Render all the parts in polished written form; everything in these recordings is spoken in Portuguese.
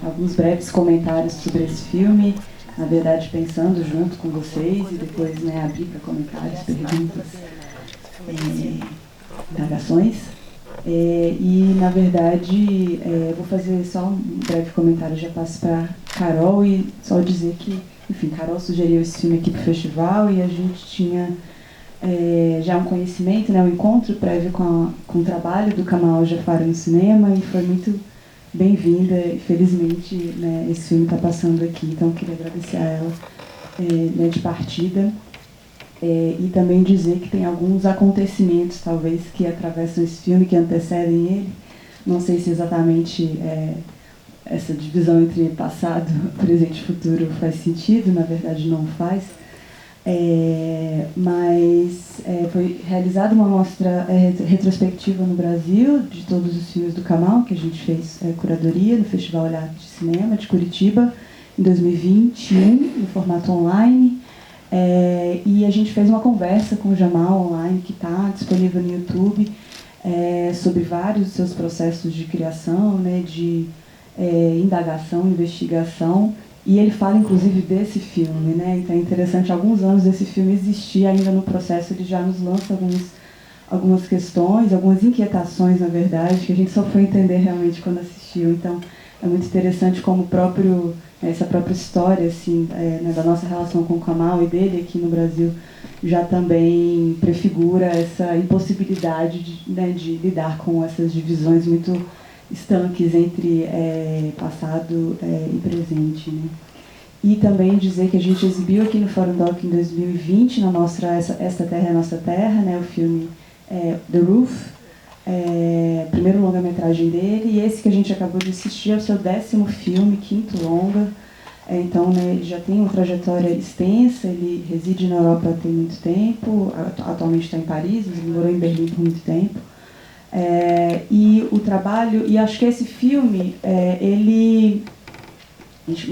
Alguns breves comentários sobre esse filme, na verdade pensando junto com vocês e depois abrir para comentários, perguntas, indagações. E na verdade vou fazer só um breve comentário, já passo para Carol e só dizer que, enfim, Carol sugeriu esse filme aqui para o festival e a gente tinha já um conhecimento, um encontro prévio com o trabalho do Kamal Jafari no cinema e foi muito bem-vinda e felizmente esse filme está passando aqui, então eu queria agradecer a ela de partida e também dizer que tem alguns acontecimentos talvez que atravessam esse filme, que antecedem ele, não sei se exatamente essa divisão entre passado, presente e futuro faz sentido, na verdade não faz, mas foi realizada uma mostra retrospectiva no Brasil de todos os filmes do Kamal, que a gente fez curadoria no Festival Olhar de Cinema de Curitiba, em 2021, no formato online, e a gente fez uma conversa com o Jamal online, que está disponível no YouTube, sobre vários dos seus processos de criação, de indagação, investigação, e ele fala, inclusive, desse filme, Então é interessante, há alguns anos esse filme existia ainda no processo, ele já nos lança algumas questões, algumas inquietações, na verdade, que a gente só foi entender realmente quando assistiu. Então, é muito interessante como essa própria história, assim, da nossa relação com o Kamal e dele aqui no Brasil, já também prefigura essa impossibilidade de lidar com essas divisões muito estanques entre passado e presente, E também dizer que a gente exibiu aqui no Fórum Doc em 2020, na mostra Esta Terra é a Nossa Terra, o filme The Roof, primeiro longa-metragem dele, e esse que a gente acabou de assistir é o seu 10º filme, 5º longa, então ele já tem uma trajetória extensa, ele reside na Europa tem muito tempo, atualmente está em Paris, mas ele morou em Berlim por muito tempo. E o trabalho, e acho que esse filme,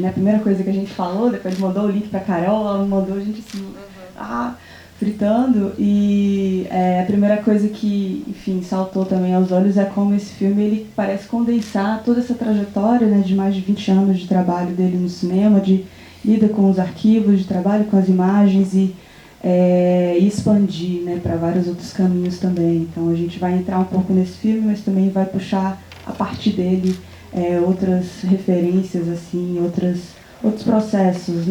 a primeira coisa que a gente falou, depois mandou o link para a Carol, ela mandou a gente assim, fritando, e a primeira coisa que, enfim, saltou também aos olhos é como esse filme ele parece condensar toda essa trajetória de mais de 20 anos de trabalho dele no cinema, de lida com os arquivos, de trabalho com as imagens e expandir para vários outros caminhos também. Então a gente vai entrar um pouco nesse filme, mas também vai puxar a partir dele outras referências, assim, outros processos,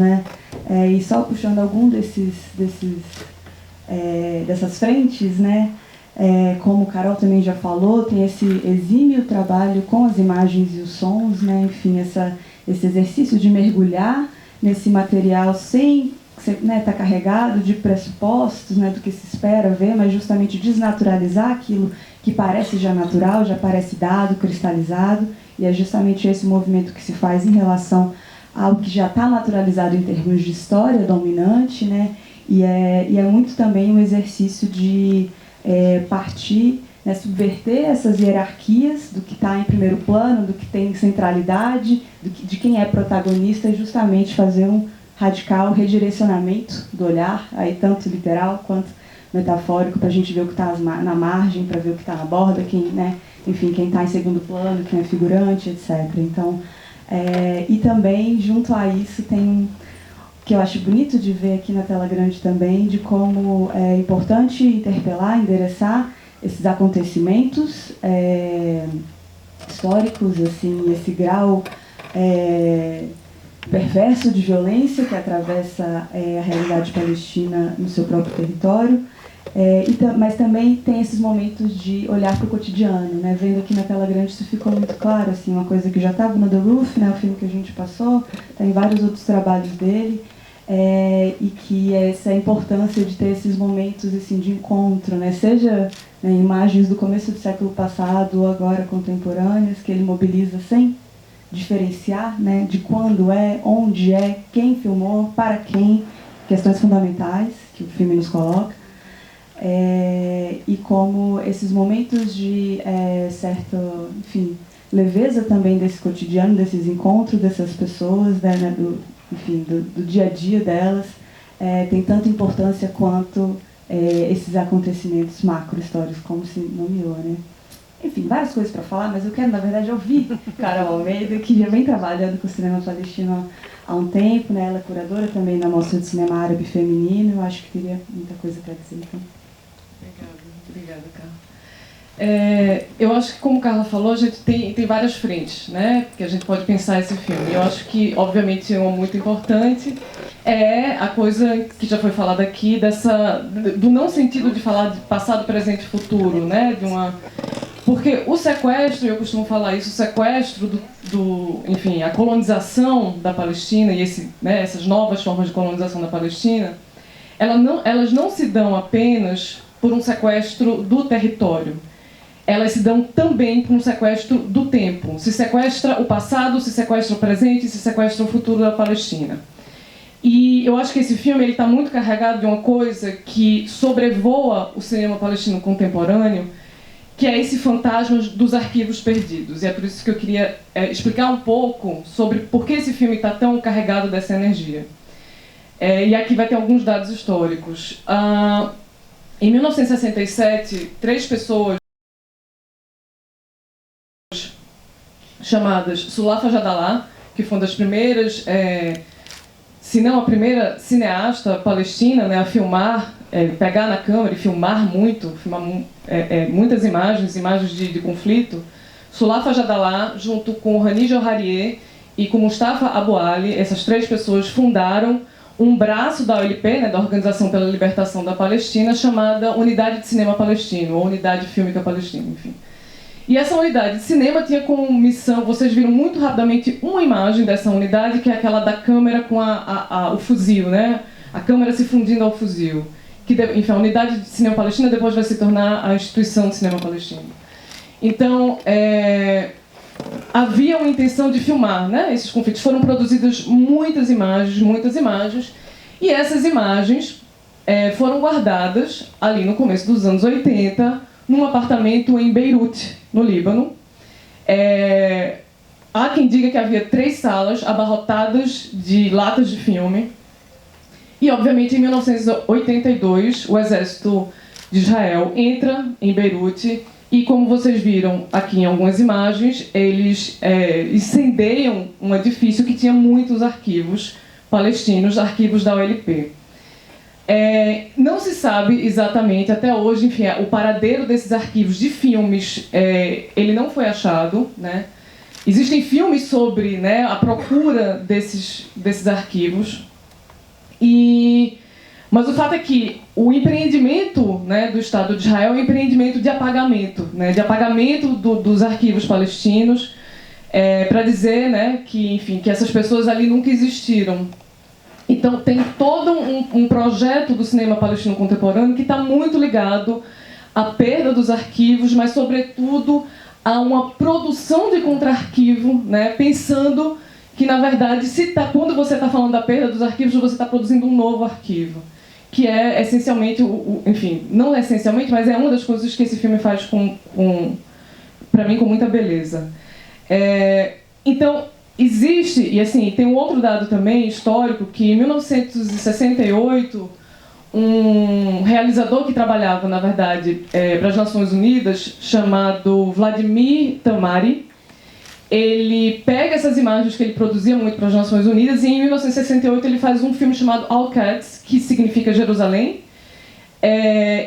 e só puxando algum dessas frentes, como o Carol também já falou, tem esse exímio trabalho com as imagens e os sons, enfim, esse exercício de mergulhar nesse material sem está carregado de pressupostos, do que se espera ver, mas justamente desnaturalizar aquilo que parece já natural, já parece dado, cristalizado, e é justamente esse movimento que se faz em relação ao que já está naturalizado em termos de história dominante, e é muito também um exercício de partir, subverter essas hierarquias do que está em primeiro plano, do que tem centralidade, de quem é protagonista, e justamente fazer um radical redirecionamento do olhar, aí tanto literal quanto metafórico, para a gente ver o que está na margem, para ver o que está na borda, enfim, quem está em segundo plano, quem é figurante, etc. Então, e também, junto a isso, tem que eu acho bonito de ver aqui na tela grande também, de como é importante interpelar, endereçar esses acontecimentos históricos, assim, esse grau perverso de violência que atravessa a realidade palestina no seu próprio território, mas também tem esses momentos de olhar para o cotidiano, vendo aqui na tela grande isso ficou muito claro, assim, uma coisa que já estava no The Roof, o filme que a gente passou, tem vários outros trabalhos dele, e que essa importância de ter esses momentos assim, de encontro, né? Seja imagens do começo do século passado ou agora contemporâneas, que ele mobiliza sem diferenciar, né, de quando é, onde é, quem filmou, para quem, questões fundamentais que o filme nos coloca, e como esses momentos de certa, enfim, leveza também desse cotidiano, desses encontros dessas pessoas, né, do dia a dia delas, tem tanta importância quanto esses acontecimentos macro-históricos, como se nomeou, né? Enfim, várias coisas para falar, mas eu quero, na verdade, ouvir Carol Almeida, que já vem trabalhando com o cinema palestino há um tempo, né? Ela é curadora também na Mostra de Cinema Árabe Feminino, eu acho que teria muita coisa para dizer. Então. Obrigada, Carla. Eu acho que, como a Carla falou, a gente tem várias frentes, né, que a gente pode pensar esse filme. Eu acho que, obviamente, uma muito importante é a coisa que já foi falada aqui, do não sentido de falar de passado, presente e futuro, né, porque o sequestro, eu costumo falar isso, o sequestro enfim, a colonização da Palestina e essas novas formas de colonização da Palestina, elas não se dão apenas por um sequestro do território. Elas se dão também por um sequestro do tempo. Se sequestra o passado, se sequestra o presente, se sequestra o futuro da Palestina. E eu acho que esse filme está muito carregado de uma coisa que sobrevoa o cinema palestino contemporâneo, que é esse fantasma dos arquivos perdidos. E é por isso que eu queria explicar um pouco sobre por que esse filme está tão carregado dessa energia. E aqui vai ter alguns dados históricos. Em 1967, 3 pessoas chamadas Sulafa Jadalá, que foi uma das primeiras, se não a primeira cineasta palestina, né, a filmar, pegar na câmera e filmar muitas imagens de conflito. Sulafa Jadalá, junto com Hani Joharieh e com Mustafa Abu Ali, essas 3 pessoas fundaram um braço da OLP, né, da Organização pela Libertação da Palestina, chamada Unidade de Cinema Palestino, ou Unidade Fílmica Palestina, enfim. E essa unidade de cinema tinha como missão, vocês viram muito rapidamente uma imagem dessa unidade, que é aquela da câmera com o fuzil, né? A câmera se fundindo ao fuzil. Enfim, a Unidade de Cinema Palestina depois vai se tornar a Instituição de Cinema Palestino. Então, havia uma intenção de filmar, né, esses conflitos. Foram produzidas muitas imagens, e essas imagens foram guardadas ali no começo dos anos 80, num apartamento em Beirute, no Líbano. Há quem diga que havia 3 salas abarrotadas de latas de filme. E, obviamente, em 1982, o exército de Israel entra em Beirute e, como vocês viram aqui em algumas imagens, eles incendeiam um edifício que tinha muitos arquivos palestinos, arquivos da OLP. Não se sabe exatamente, até hoje, enfim, o paradeiro desses arquivos de filmes, ele não foi achado, né? Existem filmes sobre, né, a procura desses arquivos, mas o fato é que o empreendimento, né, do Estado de Israel é um empreendimento de apagamento, né, dos arquivos palestinos, para dizer, né, que essas pessoas ali nunca existiram. Então, tem todo um projeto do cinema palestino contemporâneo que está muito ligado à perda dos arquivos, mas, sobretudo, a uma produção de contra-arquivo, né, pensando que, na verdade, quando você está falando da perda dos arquivos, você está produzindo um novo arquivo, que é, essencialmente, enfim, não essencialmente, mas é uma das coisas que esse filme faz, para mim, com muita beleza. Então, existe, e assim, tem um outro dado também histórico, que em 1968, um realizador que trabalhava, na verdade, para as Nações Unidas, chamado Vladimir Tamari, ele pega essas imagens que ele produzia muito para as Nações Unidas e em 1968 ele faz um filme chamado Al-Quds, que significa Jerusalém,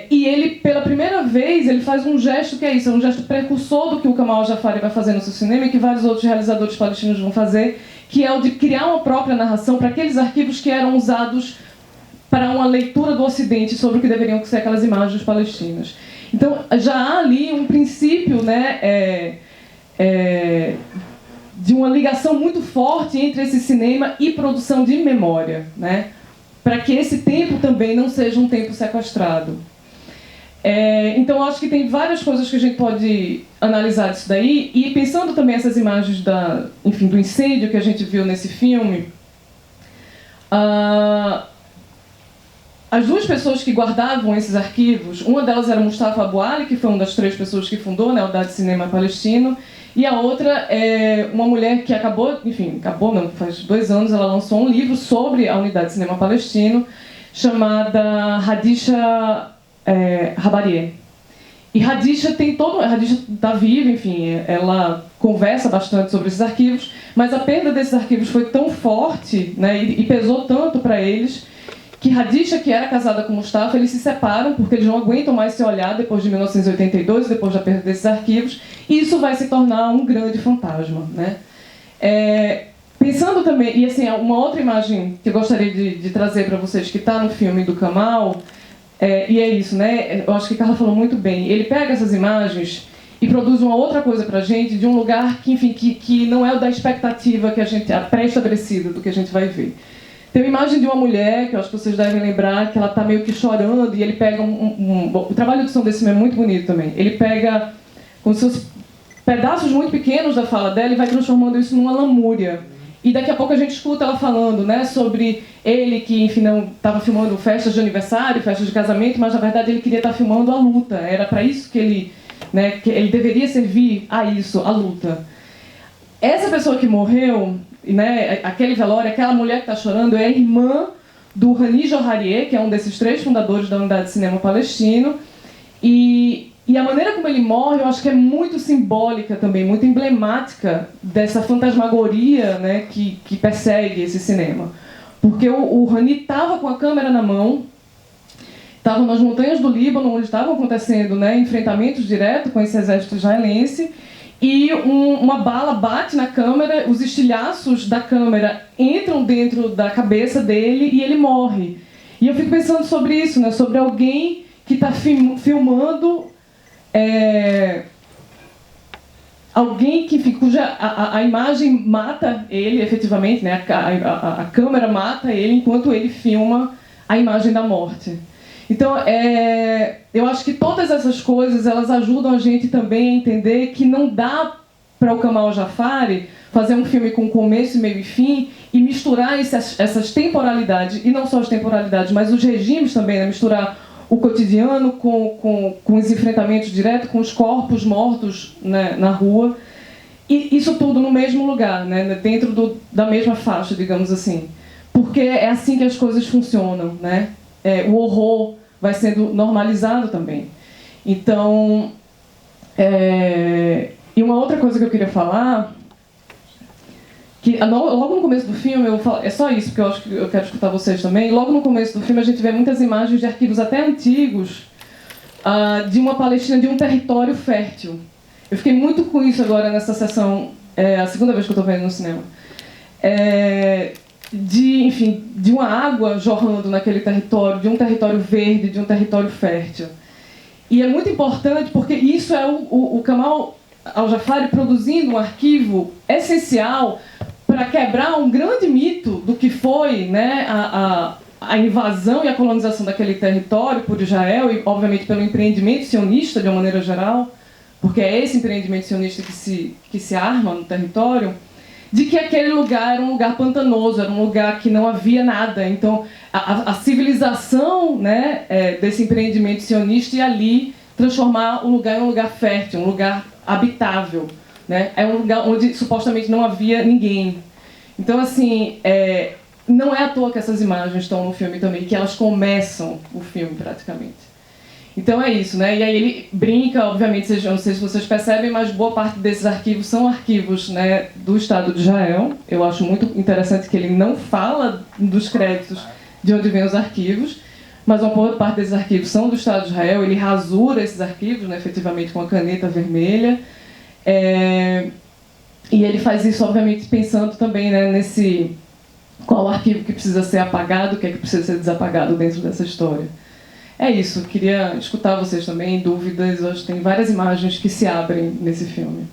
e ele, pela primeira vez, ele faz um gesto que é isso, é um gesto precursor do que o Kamal Jafari vai fazer no seu cinema e que vários outros realizadores palestinos vão fazer, que é o de criar uma própria narração para aqueles arquivos que eram usados para uma leitura do Ocidente sobre o que deveriam ser aquelas imagens palestinas. Então, já há ali um princípio, né, de uma ligação muito forte entre esse cinema e produção de memória, né? para que esse tempo também não seja um tempo sequestrado. Então, acho que tem várias coisas que a gente pode analisar disso daí, e pensando também essas imagens do incêndio que a gente viu nesse filme, as duas pessoas que guardavam esses arquivos, uma delas era Mustafa Abu Ali, que foi uma das 3 pessoas que fundou, né, a Unidade de Cinema Palestino, e a outra é uma mulher que faz 2 anos, ela lançou um livro sobre a Unidade de Cinema Palestino, chamada Hadisha Habarieh. E Hadisha está viva, enfim, ela conversa bastante sobre esses arquivos, mas a perda desses arquivos foi tão forte, né, e pesou tanto para eles, que Hadisha, que era casada com Mustafa, eles se separam porque eles não aguentam mais se olhar depois de 1982, depois da perda desses arquivos, e isso vai se tornar um grande fantasma, né? Pensando também, e assim, uma outra imagem que eu gostaria de trazer para vocês, que está no filme do Kamal, e é isso, né? Eu acho que a Carla falou muito bem. Ele pega essas imagens e produz uma outra coisa para a gente, de um lugar que, enfim, que não é o da expectativa que a pré-estabelecida do que a gente vai ver. Tem uma imagem de uma mulher, que eu acho que vocês devem lembrar, que ela está meio que chorando, e ele pega o trabalho de som desse filme é muito bonito também. Ele pega como se fossem pedaços muito pequenos da fala dela e vai transformando isso numa lamúria. E daqui a pouco a gente escuta ela falando, né, sobre ele que, enfim, não estava filmando festas de aniversário, festas de casamento, mas na verdade ele queria estar filmando a luta. Era para isso que ele deveria servir a isso, a luta. Essa pessoa que morreu, né, aquele velório, aquela mulher que está chorando, é a irmã do Hani Joharieh, que é um desses 3 fundadores da Unidade de Cinema Palestino. E a maneira como ele morre, eu acho que é muito simbólica também, muito emblemática dessa fantasmagoria, né, que persegue esse cinema. Porque o Hani estava com a câmera na mão, estava nas montanhas do Líbano, onde estavam acontecendo, né, enfrentamentos diretos com esse exército israelense, e uma bala bate na câmera, os estilhaços da câmera entram dentro da cabeça dele e ele morre. E eu fico pensando sobre isso, né, sobre alguém que está filmando alguém cuja a imagem mata ele, efetivamente, né, a câmera mata ele enquanto ele filma a imagem da morte. Então, eu acho que todas essas coisas elas ajudam a gente também a entender que não dá para o Kamal Jafari fazer um filme com começo, meio e fim e misturar essas temporalidades, e não só as temporalidades, mas os regimes também, né? Misturar o cotidiano com os enfrentamentos diretos, com os corpos mortos, né, na rua, e isso tudo no mesmo lugar, né, dentro da mesma faixa, digamos assim. Porque é assim que as coisas funcionam, né? O horror vai sendo normalizado também. Então, e uma outra coisa que eu queria falar, que logo no começo do filme, é só isso, porque eu acho que eu quero escutar vocês também, logo no começo do filme a gente vê muitas imagens de arquivos até antigos, de uma Palestina, de um território fértil. Eu fiquei muito com isso agora nessa sessão, a segunda vez que eu estou vendo no cinema. De uma água jorrando naquele território, de um território verde, de um território fértil. E é muito importante porque isso é o Kamal Al-Jafari produzindo um arquivo essencial para quebrar um grande mito do que foi, né, a invasão e a colonização daquele território por Israel e, obviamente, pelo empreendimento sionista de uma maneira geral, porque é esse empreendimento sionista que se arma no território, de que aquele lugar era um lugar pantanoso, era um lugar que não havia nada. Então, a civilização, né, desse empreendimento sionista ia ali transformar o lugar em um lugar fértil, um lugar habitável, né? É um lugar onde supostamente não havia ninguém. Então, assim, não é à toa que essas imagens estão no filme também, que elas começam o filme praticamente. Então é isso, né? E aí ele brinca, obviamente, eu não sei se vocês percebem, mas boa parte desses arquivos são arquivos, né, do Estado de Israel. Eu acho muito interessante que ele não fala dos créditos de onde vêm os arquivos, mas uma boa parte desses arquivos são do Estado de Israel. Ele rasura esses arquivos, né, efetivamente, com a caneta vermelha. E ele faz isso, obviamente, pensando também, né, nesse qual arquivo que precisa ser apagado, o que é que precisa ser desapagado dentro dessa história. É isso, queria escutar vocês também, dúvidas. Eu acho que tem várias imagens que se abrem nesse filme.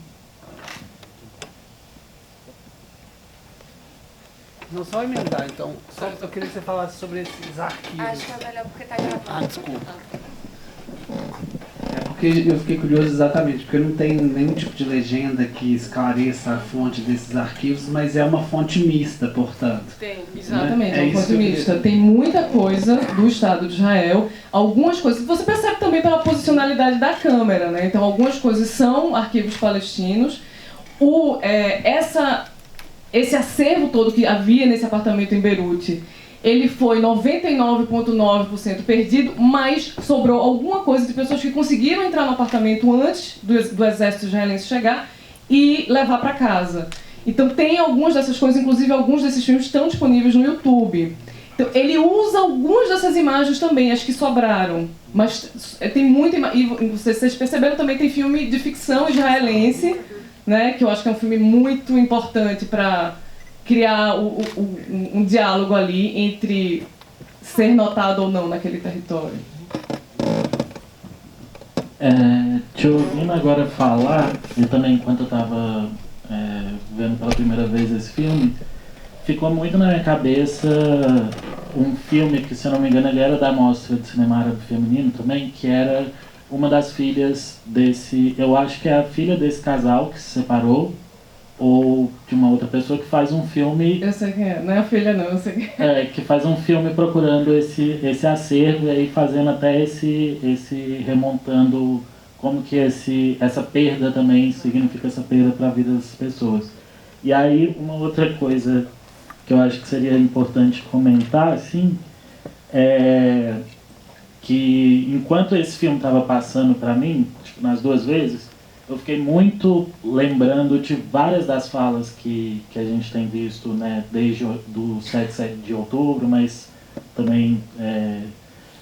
Não, só emendar, então. Só, eu queria que você falasse sobre esses arquivos. Acho que é melhor porque tá gravando. Ah, desculpa. É porque eu fiquei curioso exatamente, porque não tem nenhum tipo de legenda que esclareça a fonte desses arquivos, mas é uma fonte mista, portanto. Tem, exatamente, é uma isso fonte que eu mista. queria. Tem muita coisa do Estado de Israel, algumas coisas. Você percebe também pela posicionalidade da câmera, né? Então, algumas coisas são arquivos palestinos. Esse acervo todo que havia nesse apartamento em Beirute, ele foi 99,9% perdido, mas sobrou alguma coisa de pessoas que conseguiram entrar no apartamento antes do exército israelense chegar e levar para casa. Então tem algumas dessas coisas, inclusive alguns desses filmes estão disponíveis no YouTube. Então ele usa algumas dessas imagens também, as que sobraram. Mas tem muita e vocês perceberam também, tem filme de ficção israelense, né, que eu acho que é um filme muito importante para criar um diálogo ali entre ser notado ou não naquele território. Te ouvindo agora falar, e também enquanto eu estava vendo pela primeira vez esse filme, ficou muito na minha cabeça um filme que, se eu não me engano, ele era da Mostra de Cinema Árabe Feminino também, que era uma das filhas desse... Eu acho que é a filha desse casal que se separou, ou de uma outra pessoa que faz um filme... Eu sei quem é, não é a filha não, eu sei quem é. Que faz um filme procurando esse acervo e aí fazendo até esse remontando como que essa perda também significa essa perda para a vida das pessoas. E aí uma outra coisa que eu acho que seria importante comentar, assim, é que enquanto esse filme estava passando para mim, tipo, nas duas vezes, eu fiquei muito lembrando de várias das falas que a gente tem visto, né, desde do 7 de outubro, mas também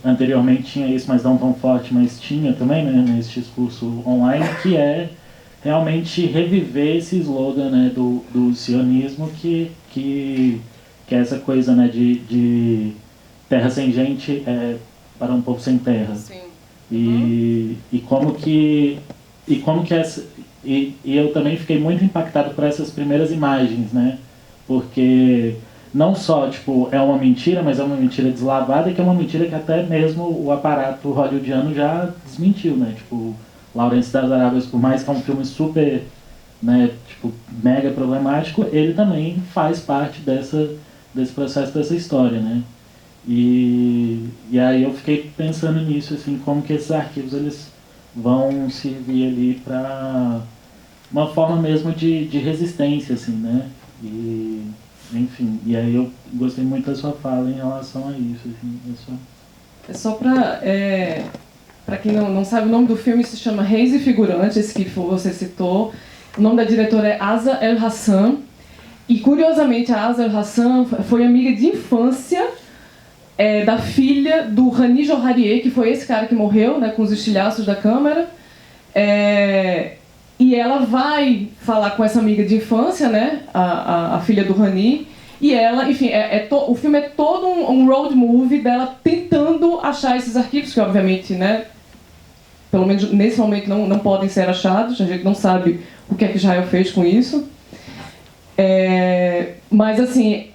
anteriormente tinha isso, mas não tão forte, mas tinha também, né, nesse discurso online, que é realmente reviver esse slogan, né, do sionismo, que é essa coisa, né, de terra sem gente para um povo sem terra. Sim. E como que essa... E eu também fiquei muito impactado por essas primeiras imagens, né? Porque não só, tipo, é uma mentira, mas é uma mentira deslavada, e que é uma mentira que até mesmo o aparato hollywoodiano já desmentiu, né? Tipo, Lawrence das Arábias, por mais que é um filme super, né, tipo, mega problemático, ele também faz parte desse processo, dessa história, né? E aí eu fiquei pensando nisso, assim, como que esses arquivos eles vão servir ali para uma forma mesmo de resistência, assim, né? E, enfim, e aí eu gostei muito da sua fala em relação a isso, assim, É só para quem não sabe, o nome do filme se chama Reis e Figurantes, esse que você citou. O nome da diretora é Asa El Hassan. E, curiosamente, a Asa El Hassan foi amiga de infância da filha do Rani Joharieh, que foi esse cara que morreu, né, com os estilhaços da câmera. E ela vai falar com essa amiga de infância, né, a filha do Rani, e ela, enfim, o filme é todo um road movie dela tentando achar esses arquivos, que obviamente, né, pelo menos nesse momento não podem ser achados, a gente não sabe o que é que Israel fez com isso. Mas, assim,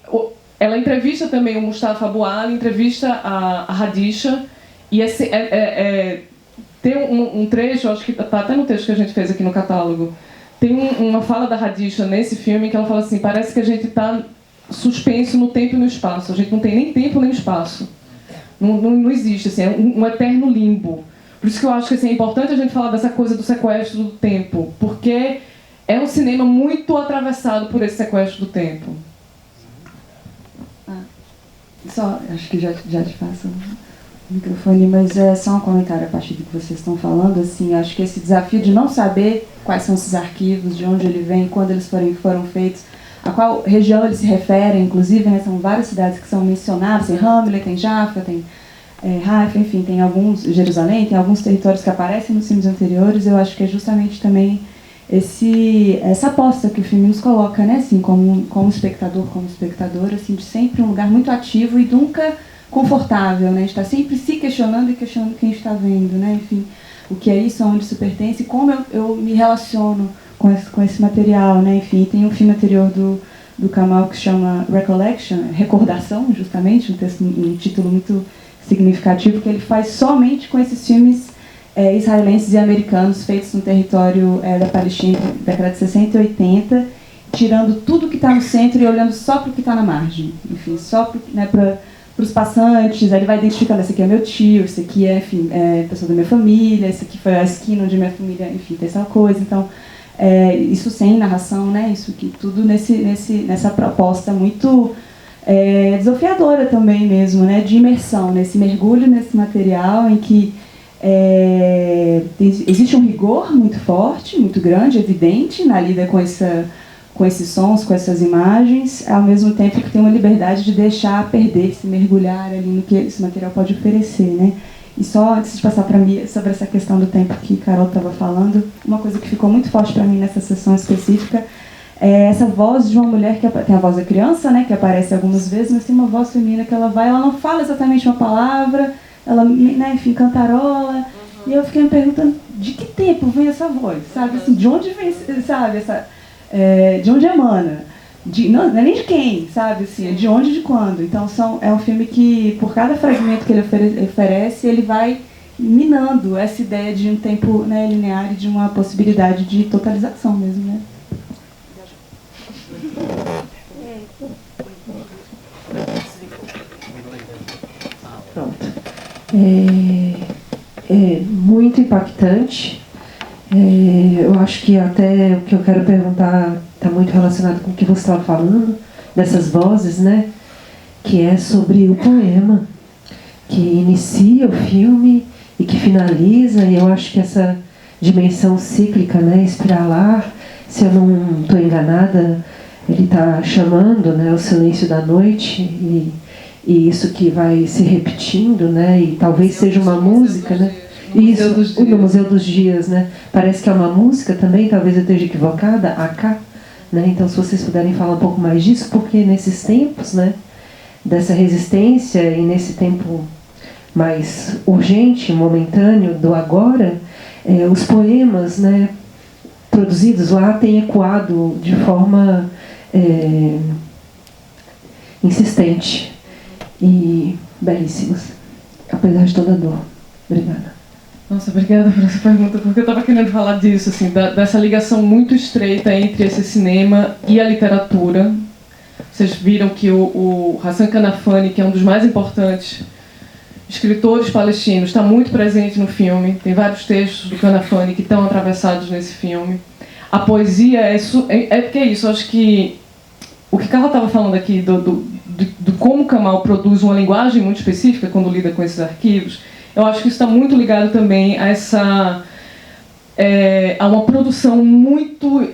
ela entrevista também o Mustafa Abu Ali, entrevista a Hadisha, e tem um trecho, acho que está até no texto que a gente fez aqui no catálogo, tem uma fala da Hadisha nesse filme que ela fala assim: parece que a gente está suspenso no tempo e no espaço, a gente não tem nem tempo nem espaço, não existe, assim, é um eterno limbo. Por isso que eu acho que, assim, é importante a gente falar dessa coisa do sequestro do tempo, porque é um cinema muito atravessado por esse sequestro do tempo. Só, acho que já te passo o microfone, mas é só um comentário a partir do que vocês estão falando. Assim, acho que esse desafio de não saber quais são esses arquivos, de onde ele vem, quando eles foram feitos, a qual região eles se referem, inclusive, né, são várias cidades que são mencionadas, tem Hamlet, tem Jaffa, tem Haifa, enfim, tem alguns, Jerusalém, tem alguns territórios que aparecem nos filmes anteriores. Eu acho que é justamente também essa aposta que o filme nos coloca, né, assim, como espectador, como espectadora, assim, de sempre um lugar muito ativo e nunca confortável, né, a gente está sempre se questionando e questionando quem está vendo, né, enfim, o que é isso, aonde isso pertence, como eu me relaciono com esse material, né, enfim, tem um filme anterior do do Kamal que se chama Recollection, recordação, justamente, um título muito significativo, que ele faz somente com esses filmes israelenses e americanos feitos no território da Palestina, da década de 60 e 80, tirando tudo que está no centro e olhando só para o que está na margem. Enfim, só para os passantes. Aí ele vai identificando: esse aqui é meu tio, esse aqui é, enfim, pessoa da minha família, esse aqui foi a esquina onde minha família, enfim, fez tal coisa. Então, isso sem narração, né? Isso que tudo nessa proposta muito desafiadora também mesmo, né? De imersão, nesse mergulho nesse material em que existe um rigor muito forte, muito grande, evidente na lida com esses sons, com essas imagens, ao mesmo tempo que tem uma liberdade de deixar perder, se mergulhar ali no que esse material pode oferecer, né? E só antes de passar para mim sobre essa questão do tempo que Carol estava falando, uma coisa que ficou muito forte para mim nessa sessão específica é essa voz de uma mulher que tem a voz da criança, né, que aparece algumas vezes, mas tem uma voz feminina que ela não fala exatamente uma palavra, ela, né, enfim, cantarola. E eu fiquei me perguntando de que tempo vem essa voz, sabe? Assim, de onde vem, sabe, de onde emana? Não é nem de quem, sabe? Assim, é de onde e de quando. Então é um filme que, por cada fragmento que ele oferece, ele vai minando essa ideia de um tempo, né, linear e de uma possibilidade de totalização mesmo, né? Pronto. É muito impactante. Eu acho que até o que eu quero perguntar está muito relacionado com o que você estava falando, dessas vozes, né? Que é sobre o poema, que inicia o filme e que finaliza, e eu acho que essa dimensão cíclica, né, espiralar, se eu não estou enganada, ele está chamando, né, o silêncio da noite, e isso que vai se repetindo, né, e talvez seja uma música, né? Isso, no Museu dos Dias, né? Parece que é uma música também, talvez eu esteja equivocada, AK, né? Então, se vocês puderem falar um pouco mais disso, porque nesses tempos, né, dessa resistência e nesse tempo mais urgente, momentâneo, do agora, os poemas, né, produzidos lá têm ecoado de forma insistente e belíssimos, apesar de toda a dor. Obrigada. Nossa, obrigada por essa pergunta, porque eu estava querendo falar disso, assim, dessa ligação muito estreita entre esse cinema e a literatura. Vocês viram que o Hassan Kanafani, que é um dos mais importantes escritores palestinos, está muito presente no filme. Tem vários textos do Kanafani que estão atravessados nesse filme. A poesia porque é isso, eu acho que o que Carla estava falando aqui do como o Kamal produz uma linguagem muito específica quando lida com esses arquivos, eu acho que isso está muito ligado também a a uma produção muito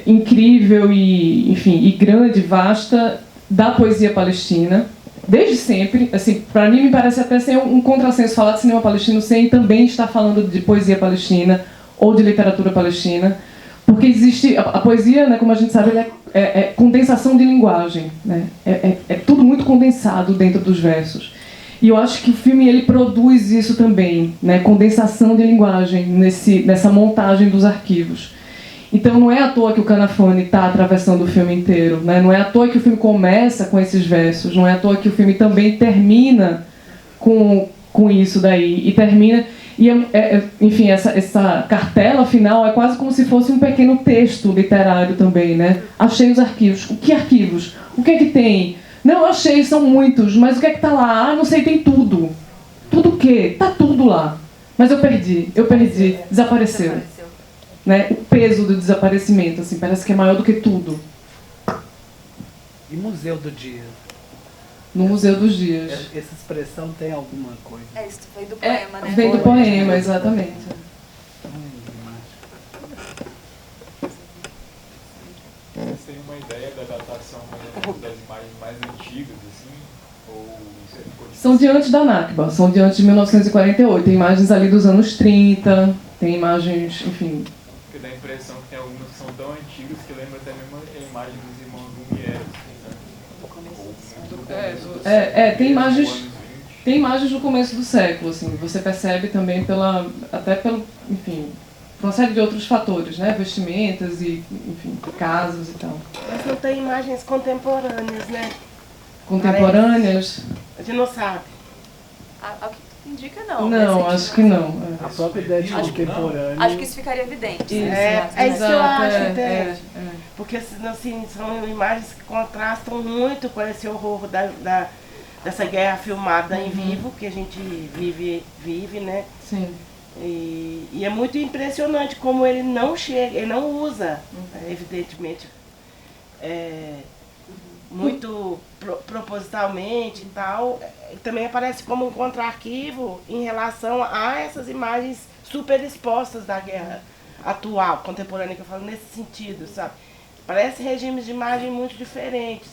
incrível e, enfim, e grande, vasta da poesia palestina, desde sempre. Assim, para mim me parece até ser um contrassenso falar de cinema palestino sem também estar falando de poesia palestina ou de literatura palestina, porque existe a poesia, né, como a gente sabe, ela é condensação de linguagem, né? É tudo muito condensado dentro dos versos. E eu acho que o filme ele produz isso também, né? Condensação de linguagem nessa montagem dos arquivos. Então não é à toa que o Kanafani está atravessando o filme inteiro, né? Não é à toa que o filme começa com esses versos, não é à toa que o filme também termina com isso daí. E termina... enfim, essa cartela final é quase como se fosse um pequeno texto literário também, né? Achei os arquivos. Que arquivos? O que é que tem? Não, eu achei, são muitos, mas o que é que está lá? Ah, não sei, tem tudo. Tudo o quê? Está tudo lá. Mas eu perdi, desapareceu. Né? O peso do desaparecimento, assim, parece que é maior do que tudo. E Museu do Dia? No Museu dos Dias. Essa expressão tem alguma coisa? Isso vem do poema, né? Vem do poema, exatamente. Vocês têm uma ideia da datação das imagens mais antigas, assim? Ou isso são de antes da Nakba, são de antes de 1948. Tem imagens ali dos anos 30, tem imagens, enfim... Porque dá a impressão que tem algumas que são tão antigas que lembra até mesmo a imagem dos irmãos Lumière, assim, né? Tem imagens do começo do século, assim, você percebe também enfim, por uma série de outros fatores, né? Vestimentas e, enfim, casas e tal. Mas não tem imagens contemporâneas, né? Contemporâneas? A gente não sabe. Ao que indica, não. Não, acho que não. A própria ideia de contemporâneo. Acho que isso ficaria evidente. Isso, É isso que eu acho, entende? É. Porque assim, são imagens que contrastam muito com esse horror dessa guerra filmada em vivo, que a gente vive, né? Sim. E é muito impressionante como ele não chega, ele não usa, evidentemente, muito propositalmente e tal. Também aparece como um contra-arquivo em relação a essas imagens super expostas da guerra atual, contemporânea, que eu falo nesse sentido, sabe? Parece regimes de imagem muito diferentes.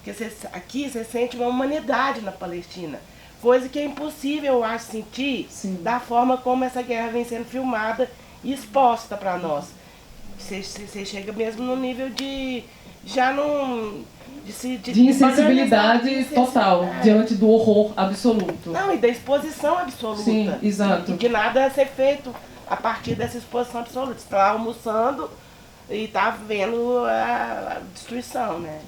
Porque aqui você sente uma humanidade na Palestina. Coisa que é impossível, eu acho, sentir da forma como essa guerra vem sendo filmada e exposta para nós. Você chega mesmo no nível de insensibilidade total diante do horror absoluto. Não, e da exposição absoluta. Sim, exato. E de nada a ser feito a partir dessa exposição absoluta. Você está lá almoçando e está vendo a destruição, né?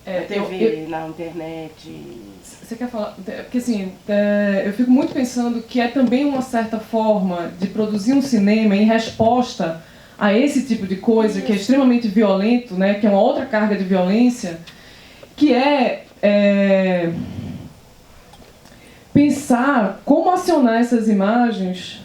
Na TV, na internet. Você quer falar? Porque assim, eu fico muito pensando que é também uma certa forma de produzir um cinema em resposta a esse tipo de coisa que é extremamente violento, né? Que é uma outra carga de violência, que pensar como acionar essas imagens,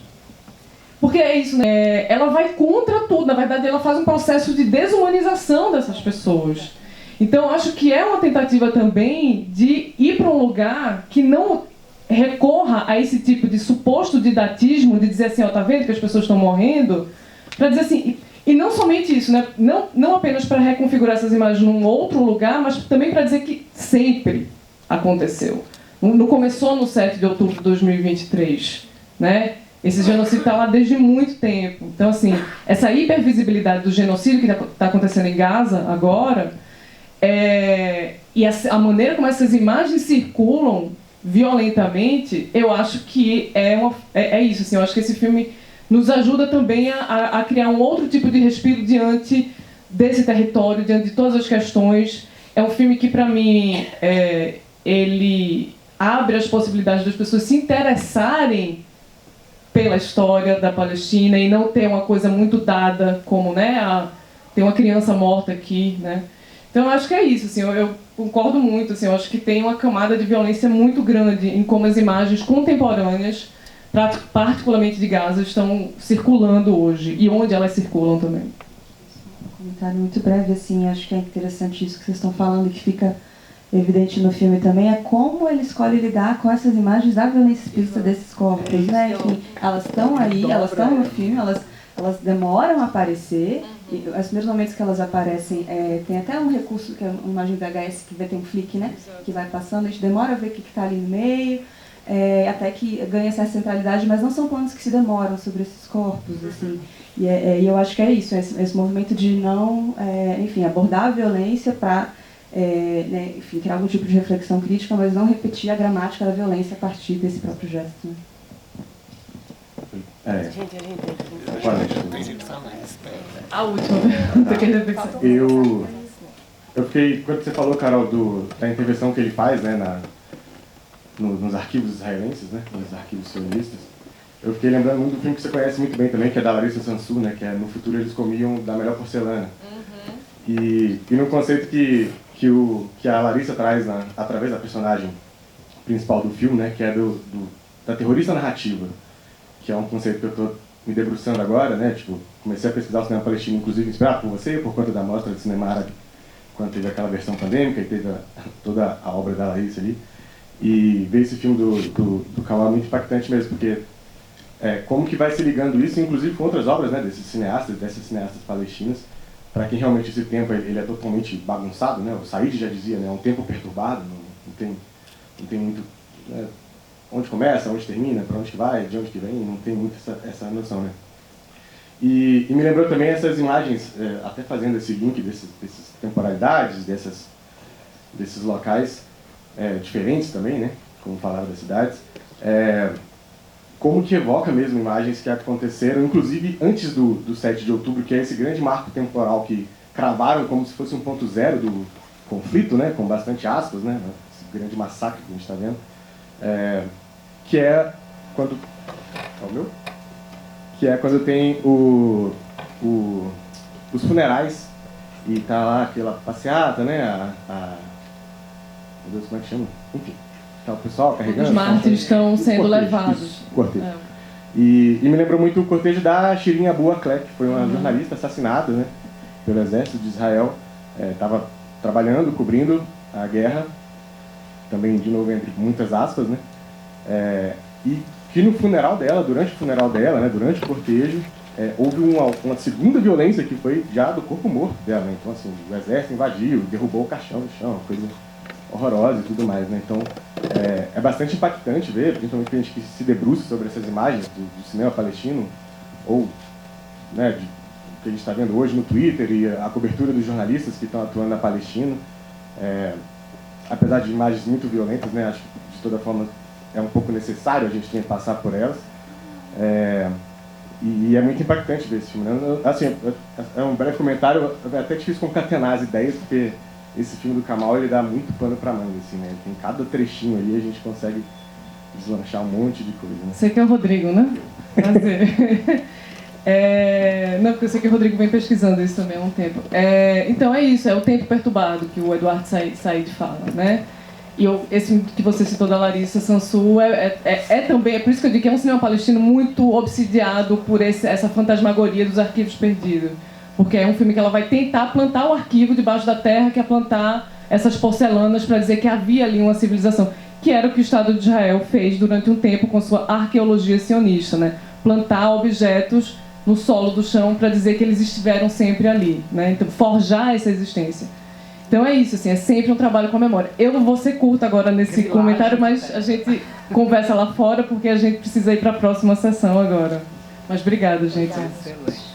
porque é isso, né? Ela vai contra tudo, na verdade ela faz um processo de desumanização dessas pessoas. Então, eu acho que é uma tentativa também de ir para um lugar que não recorra a esse tipo de suposto didatismo, de dizer assim, ó, tá vendo que as pessoas estão morrendo? Para dizer assim, e não somente isso, né? Não apenas para reconfigurar essas imagens num outro lugar, mas também para dizer que sempre aconteceu. Não começou no 7 de outubro de 2023, né? Esse genocídio está lá desde muito tempo. Então, assim, essa hipervisibilidade do genocídio que está acontecendo em Gaza agora... e a maneira como essas imagens circulam violentamente, eu acho que é isso. Assim, eu acho que esse filme nos ajuda também a criar um outro tipo de respiro diante desse território, diante de todas as questões. É um filme que, para mim, ele abre as possibilidades das pessoas se interessarem pela história da Palestina e não ter uma coisa muito dada como, né, tem uma criança morta aqui, né? Então, eu acho que é isso, assim, eu concordo muito, assim, eu acho que tem uma camada de violência muito grande em como as imagens contemporâneas, particularmente de Gaza, estão circulando hoje, e onde elas circulam também. Um comentário muito breve, assim, acho que é interessante isso que vocês estão falando, que fica evidente no filme também, é como ele escolhe lidar com essas imagens da violência explícita desses corpos, né? Que elas estão aí, elas estão no filme, elas demoram a aparecer. E os primeiros momentos que elas aparecem, tem até um recurso, que é uma imagem VHS, que tem um flick, né? Que vai passando, a gente demora a ver o que está ali no meio, até que ganha essa centralidade, mas não são planos que se demoram sobre esses corpos, assim. E eu acho que é isso, esse movimento de não, enfim, abordar a violência para, né, enfim, criar algum tipo de reflexão crítica, mas não repetir a gramática da violência a partir desse próprio gesto, né? A última. Eu fiquei, quando você falou, Carol, da intervenção que ele faz, né, nos arquivos israelenses, né, nos arquivos sionistas, eu fiquei lembrando muito do filme que você conhece muito bem também, que é da Larissa Sansou, né, que é No Futuro Eles Comiam da Melhor Porcelana. E no conceito que a Larissa traz através da personagem principal do filme, né, que é da terrorista narrativa, que é um conceito que eu estou me debruçando agora, né, tipo, comecei a pesquisar o cinema palestino, inclusive inspirado por você, por conta da mostra de cinema árabe, quando teve aquela versão pandêmica e teve toda a obra da Larissa ali, e ver esse filme do Kawal é muito impactante mesmo, porque como que vai se ligando isso, inclusive com outras obras, né, dessas cineastas palestinas, para que realmente esse tempo ele é totalmente bagunçado, né, o Said já dizia, né, é um tempo perturbado, não tem muito... Né, onde começa, onde termina, para onde que vai, de onde que vem, não tem muito essa noção, né? E me lembrou também essas imagens, até fazendo esse link dessas temporalidades, desses locais diferentes também, né? Como falaram das cidades. como que evoca mesmo imagens que aconteceram, inclusive antes do 7 de outubro, que é esse grande marco temporal que cravaram como se fosse um ponto zero do conflito, né, com bastante aspas, né, esse grande massacre que a gente está vendo, que é quando... Que é quando tem os funerais e tá lá aquela passeata, né, meu Deus, como é que chama? Enfim, tá o pessoal carregando... Os mártires estão sendo levados. Isso, cortejo. E me lembrou muito o cortejo da Shirin Abu Akleh, que foi uma jornalista assassinada, né, pelo exército de Israel. Estava trabalhando, cobrindo a guerra, também, de novo, entre muitas aspas, né, e que no funeral dela, durante o funeral dela, né, durante o cortejo, houve uma segunda violência que foi já do corpo morto dela, né? Então, assim, o exército invadiu, derrubou o caixão no chão, coisa horrorosa e tudo mais, né? Então, é bastante impactante ver, principalmente pra gente que se debruça sobre essas imagens do cinema palestino, ou, né, que a gente está vendo hoje no Twitter e a cobertura dos jornalistas que estão atuando na Palestina. Apesar de imagens muito violentas, né, acho que de toda forma é um pouco necessário a gente ter que passar por elas. E é muito impactante ver esse filme, né? Assim, é um breve comentário, é até difícil concatenar as ideias, porque esse filme do Kamal, ele dá muito pano pra manga, assim, né? Tem cada trechinho ali, a gente consegue deslanchar um monte de coisa, né? Você que é o Rodrigo, né? Prazer. Não, porque eu sei que o Rodrigo vem pesquisando isso também há um tempo. Então é isso, é o tempo perturbado que o Eduardo Said fala, né? E esse que você citou da Larissa Sansou também, é por isso que eu digo que é um cinema palestino muito obsidiado por essa fantasmagoria dos arquivos perdidos. Porque é um filme que ela vai tentar plantar o arquivo debaixo da terra, que é plantar essas porcelanas para dizer que havia ali uma civilização, que era o que o Estado de Israel fez durante um tempo com sua arqueologia sionista, né? Plantar objetos no solo do chão para dizer que eles estiveram sempre ali, né? Então, forjar essa existência. Então é isso, assim, é sempre um trabalho com a memória. Eu não vou ser curta agora nesse comentário, mas a gente conversa lá fora, porque a gente precisa ir para a próxima sessão agora. Mas obrigada, gente. Excelente.